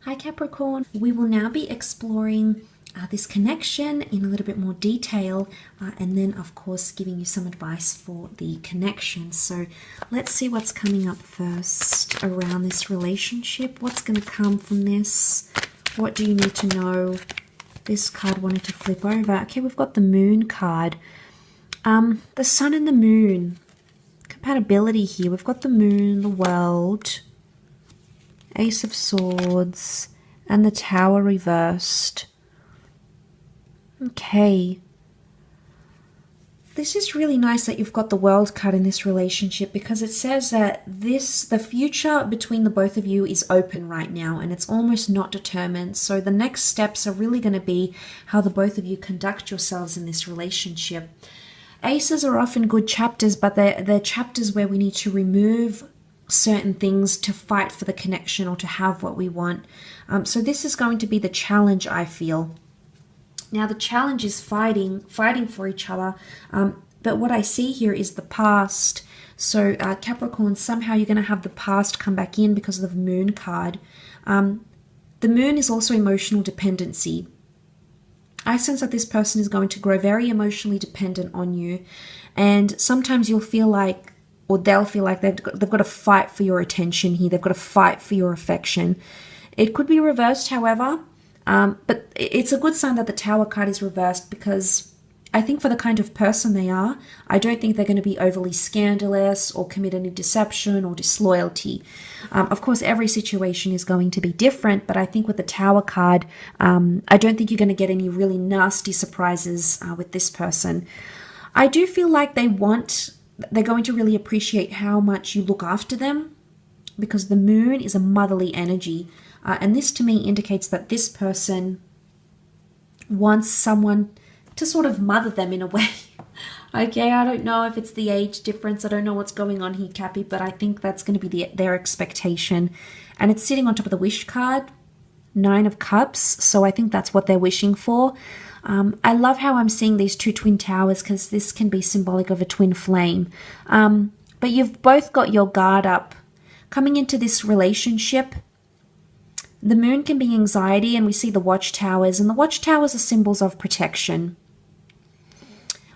Hi Capricorn, we will now be exploring this connection in a little bit more detail and then of course giving you some advice for the connection. So let's see what's coming up first around this relationship. What's going to come from this? What do you need to know? This card wanted to flip over. Okay, we've got the Moon card. The Sun and the Moon. Compatibility here. We've got the Moon, the World, Ace of Swords, and the Tower reversed. Okay. This is really nice that you've got the World card in this relationship because it says that the future between the both of you is open right now and it's almost not determined. So the next steps are really going to be how the both of you conduct yourselves in this relationship. Aces are often good chapters, but they're chapters where we need to remove certain things to fight for the connection or to have what we want. So this is going to be the challenge, I feel. Now the challenge is fighting for each other, but what I see here is the past. So Capricorn, somehow you're going to have the past come back in because of the Moon card. The Moon is also emotional dependency. I sense that this person is going to grow very emotionally dependent on you, and sometimes you'll feel like, or they'll feel like they've got to fight for your attention here. They've got to fight for your affection. It could be reversed, however, but it's a good sign that the Tower card is reversed because I think for the kind of person they are, I don't think they're going to be overly scandalous or commit any deception or disloyalty. Of course, every situation is going to be different, but I think with the Tower card, I don't think you're going to get any really nasty surprises with this person. I do feel like they're going to really appreciate how much you look after them because the Moon is a motherly energy. And this to me indicates that this person wants someone to sort of mother them in a way. Okay, I don't know if it's the age difference. I don't know what's going on here, Cappy, but I think that's going to be their expectation. And it's sitting on top of the wish card, 9 of Cups. So I think that's what they're wishing for. I love how I'm seeing these two twin towers because this can be symbolic of a twin flame. But you've both got your guard up. Coming into this relationship, the Moon can be anxiety, and we see the watchtowers, and the watchtowers are symbols of protection.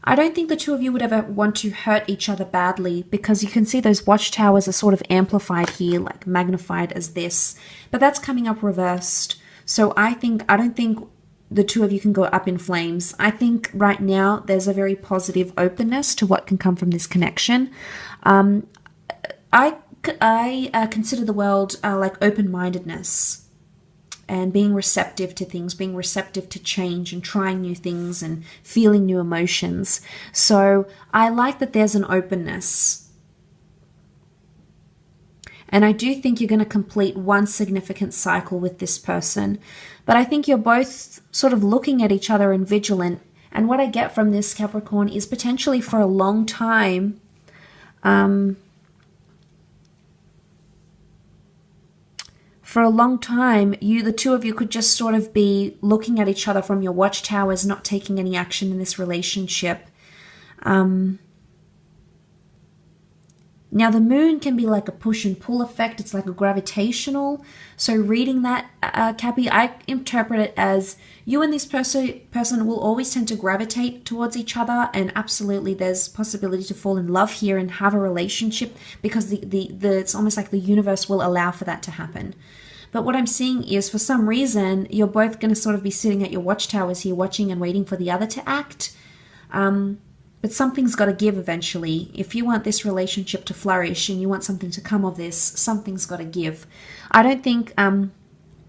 I don't think the two of you would ever want to hurt each other badly because you can see those watchtowers are sort of amplified here, like magnified as this, but that's coming up reversed. So I don't think the two of you can go up in flames. I think right now there's a very positive openness to what can come from this connection. I consider the world like open-mindedness and being receptive to things, being receptive to change and trying new things and feeling new emotions. So I like that there's an openness. And I do think you're going to complete one significant cycle with this person. But I think you're both sort of looking at each other and vigilant. And what I get from this, Capricorn, is potentially for a long time, the two of you could just sort of be looking at each other from your watchtowers, not taking any action in this relationship. Now, the Moon can be like a push and pull effect. It's like a gravitational. So reading that, Cappy, I interpret it as you and this person will always tend to gravitate towards each other. And absolutely, there's possibility to fall in love here and have a relationship because it's almost like the universe will allow for that to happen. But what I'm seeing is for some reason, you're both going to sort of be sitting at your watchtowers here watching and waiting for the other to act. But something's got to give eventually. If you want this relationship to flourish and you want something to come of this, something's got to give. I don't think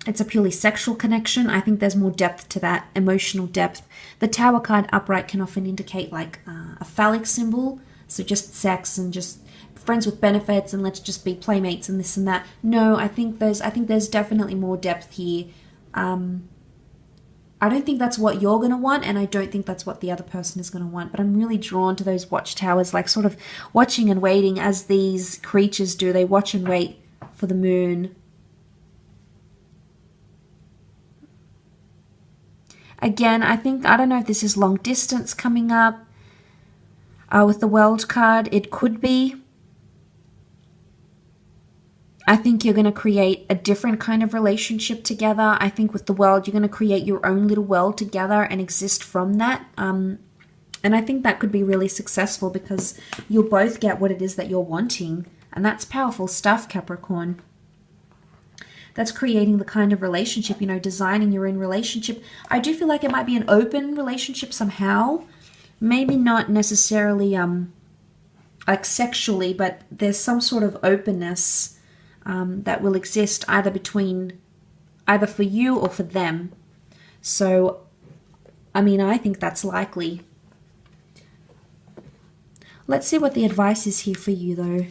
it's a purely sexual connection. I think there's more depth to that, emotional depth. The Tower card upright can often indicate like a phallic symbol. So just sex and just friends with benefits and let's just be playmates and this and that. No, I think there's definitely more depth here. I don't think that's what you're going to want, and I don't think that's what the other person is going to want, but I'm really drawn to those watchtowers, like sort of watching and waiting as these creatures do. They watch and wait for the Moon. Again, I don't know if this is long distance coming up. With the World card, it could be. I think you're going to create a different kind of relationship together. I think with the world, you're going to create your own little world together and exist from that. And I think that could be really successful because you'll both get what it is that you're wanting. And that's powerful stuff, Capricorn. That's creating the kind of relationship, you know, designing your own relationship. I do feel like it might be an open relationship somehow. Maybe not necessarily like sexually, but there's some sort of openness that will exist either for you or for them. So, I mean, I think that's likely. Let's see what the advice is here for you, though.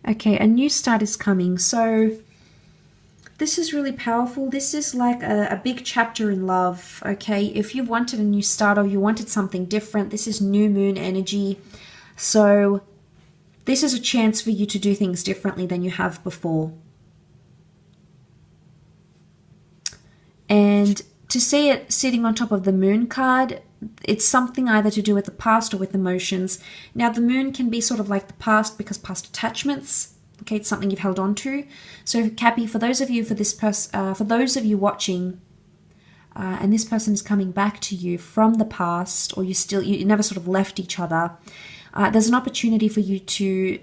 Okay, a new start is coming. So this is really powerful. This is like a big chapter in love, okay? If you wanted a new start or you wanted something different, this is new moon energy. So this is a chance for you to do things differently than you have before. And to see it sitting on top of the moon card, it's something either to do with the past or with emotions. Now, the moon can be sort of like the past because past attachments. Okay, it's something you've held on to. So, Cappy, for those of you watching, and this person is coming back to you from the past, or you never sort of left each other. There's an opportunity for you to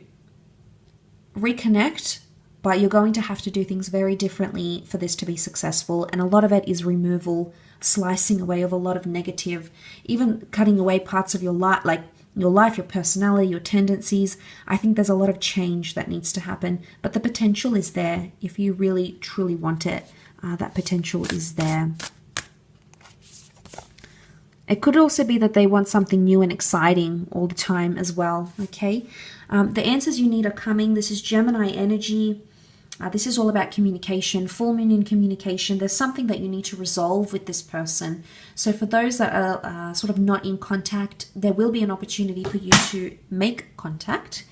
reconnect, but you're going to have to do things very differently for this to be successful. And a lot of it is removal, slicing away of a lot of negative, even cutting away parts of your life, like your life, your personality, your tendencies. I think there's a lot of change that needs to happen, but the potential is there. If you really, truly want it, that potential is there. It could also be that they want something new and exciting all the time as well, okay? The answers you need are coming. This is Gemini energy. This is all about communication, full moon in communication. There's something that you need to resolve with this person. So for those that are sort of not in contact, there will be an opportunity for you to make contact.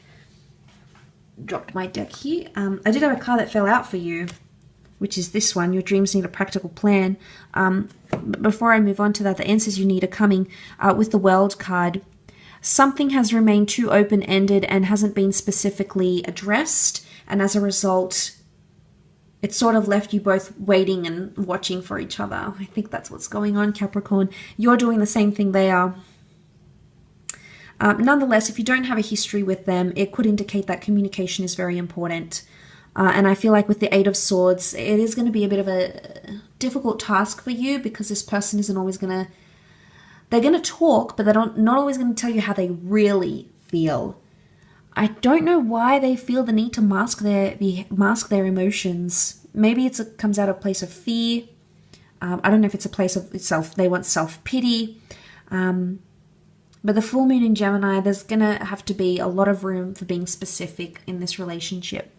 Dropped my deck here. I did have a card that fell out for you, which is this one. Your dreams need a practical plan. But before I move on to that, the answers you need are coming with the World card. Something has remained too open-ended and hasn't been specifically addressed. And as a result, it sort of left you both waiting and watching for each other. I think that's what's going on, Capricorn. You're doing the same thing they are. Nonetheless, if you don't have a history with them, it could indicate that communication is very important. And I feel like with the Eight of Swords, it is going to be a bit of a difficult task for you because this person isn't always going to... They're going to talk, but they're not always going to tell you how they really feel. I don't know why they feel the need to mask their emotions. Maybe it comes out of a place of fear. I don't know if it's a place of they want self-pity. But the full moon in Gemini, there's going to have to be a lot of room for being specific in this relationship.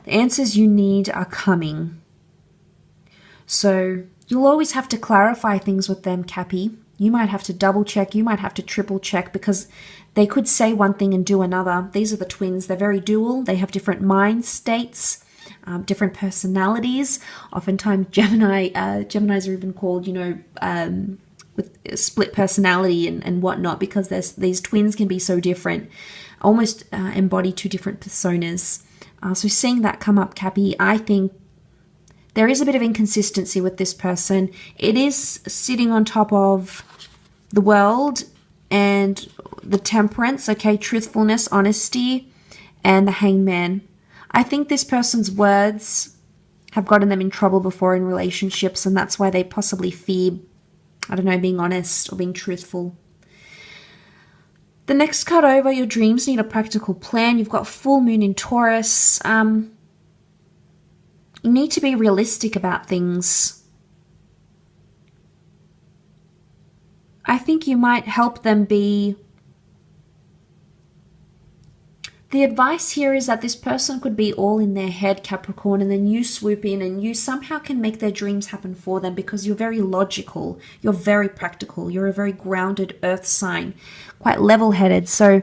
The answers you need are coming. So you'll always have to clarify things with them, Cappy. You might have to double check, you might have to triple check because they could say one thing and do another. These are the twins. They're very dual. They have different mind states, different personalities. Oftentimes Geminis are even called, with split personality and whatnot because these twins can be so different, almost embody two different personas. So seeing that come up, Cappy, I think there is a bit of inconsistency with this person. It is sitting on top of the World and the Temperance, okay, truthfulness, honesty, and the Hangman. I think this person's words have gotten them in trouble before in relationships, and that's why they possibly fear, I don't know, being honest or being truthful. The next card over, your dreams need a practical plan. You've got full moon in Taurus. You need to be realistic about things. I think you might help them be... The advice here is that this person could be all in their head, Capricorn, and then you swoop in and you somehow can make their dreams happen for them because you're very logical, you're very practical, you're a very grounded earth sign, quite level-headed. So,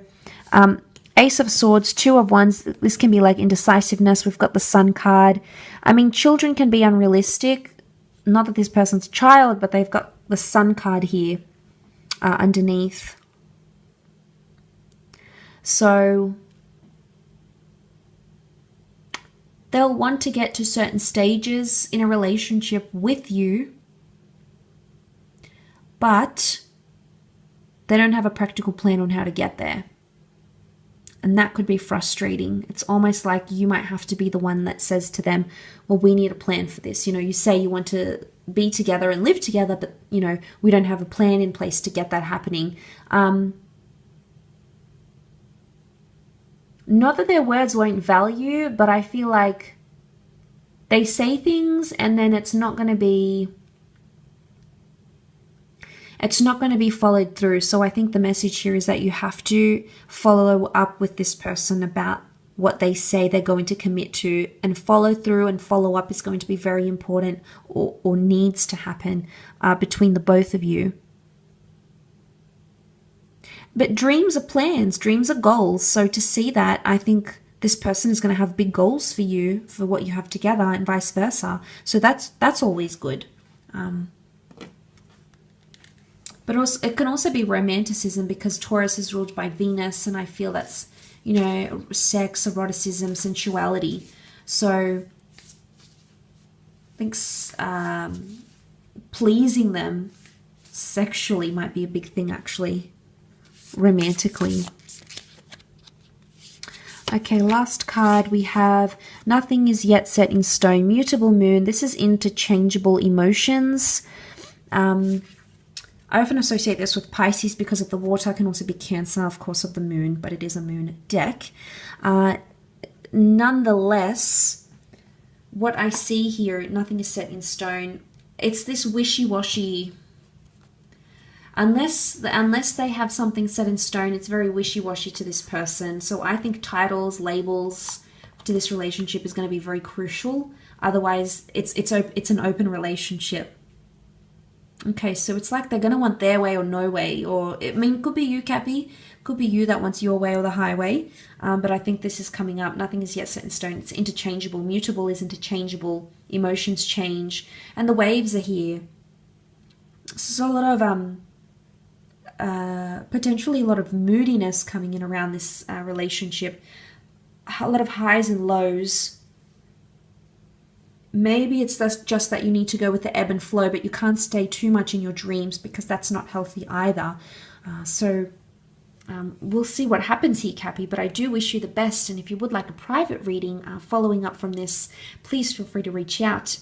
Ace of Swords, Two of Wands, this can be like indecisiveness. We've got the Sun card. I mean, children can be unrealistic. Not that this person's a child, but they've got the Sun card here underneath. So they'll want to get to certain stages in a relationship with you, but they don't have a practical plan on how to get there. And that could be frustrating. It's almost like you might have to be the one that says to them, well, we need a plan for this. You know, you say you want to be together and live together, but, you know, we don't have a plan in place to get that happening. Not that their words won't value, but I feel like they say things and then it's not going to be followed through. So I think the message here is that you have to follow up with this person about what they say they're going to commit to, and follow through and follow up is going to be very important, or needs to happen between the both of you. But dreams are plans, dreams are goals. So to see that, I think this person is going to have big goals for you, for what you have together, and vice versa. So that's always good. But also, it can also be romanticism, because Taurus is ruled by Venus, and I feel that's, you know, sex, eroticism, sensuality. So I think pleasing them sexually might be a big thing, actually, romantically. Okay, last card we have nothing is yet set in stone, mutable moon. This is interchangeable emotions. I often associate this with Pisces because of the water. It can also be Cancer, of course, of the moon, but it is a moon deck. Nonetheless, what I see here, nothing is set in stone. It's this wishy-washy. Unless they have something set in stone, it's very wishy-washy to this person. So I think titles, labels to this relationship is going to be very crucial. Otherwise, it's an open relationship. Okay, so it's like they're going to want their way or no way. Or, I mean, it could be you, Cappy. Could be you that wants your way or the highway. But I think this is coming up. Nothing is yet set in stone. It's interchangeable. Mutable is interchangeable. Emotions change. And the waves are here. So a lot of, potentially a lot of moodiness coming in around this relationship. A lot of highs and lows. Maybe it's just that you need to go with the ebb and flow, but you can't stay too much in your dreams because that's not healthy either. We'll see what happens here, Cappy, but I do wish you the best. And if you would like a private reading following up from this, please feel free to reach out.